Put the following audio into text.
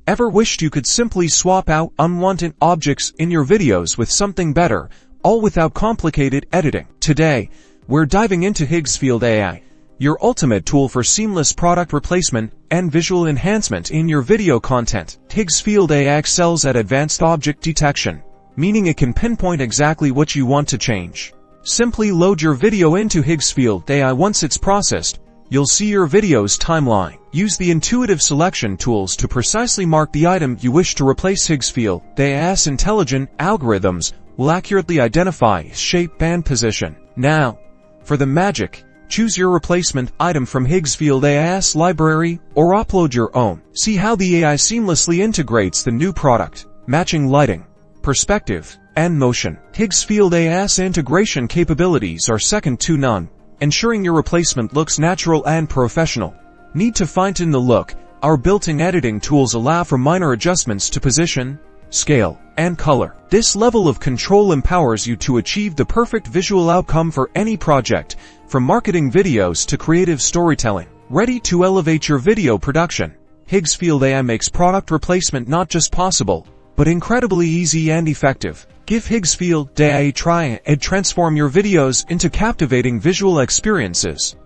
Ever wished you could simply swap out unwanted objects in your videos with something better, all without complicated editing? Today, we're diving into Higgsfield AI, your ultimate tool for seamless product replacement and visual enhancement in your video content. Higgsfield AI excels at advanced object detection, meaning it can pinpoint exactly what you want to change. Simply load your video into Higgsfield AI. Once it's processed, you'll see your video's timeline. Use the intuitive selection tools to precisely mark the item you wish to replace. Higgsfield AI's intelligent algorithms will accurately identify shape and position. Now, for the magic, choose your replacement item from Higgsfield AI's library or upload your own. See how the AI seamlessly integrates the new product, matching lighting, perspective, and motion. Higgsfield AI's integration capabilities are second to none, ensuring your replacement looks natural and professional. Need to fine-tune the look? Our built-in editing tools allow for minor adjustments to position, scale, and color. This level of control empowers you to achieve the perfect visual outcome for any project, from marketing videos to creative storytelling. Ready to elevate your video production? Higgsfield AI makes product replacement not just possible, but incredibly easy and effective. Give Higgsfield AI a try and transform your videos into captivating visual experiences.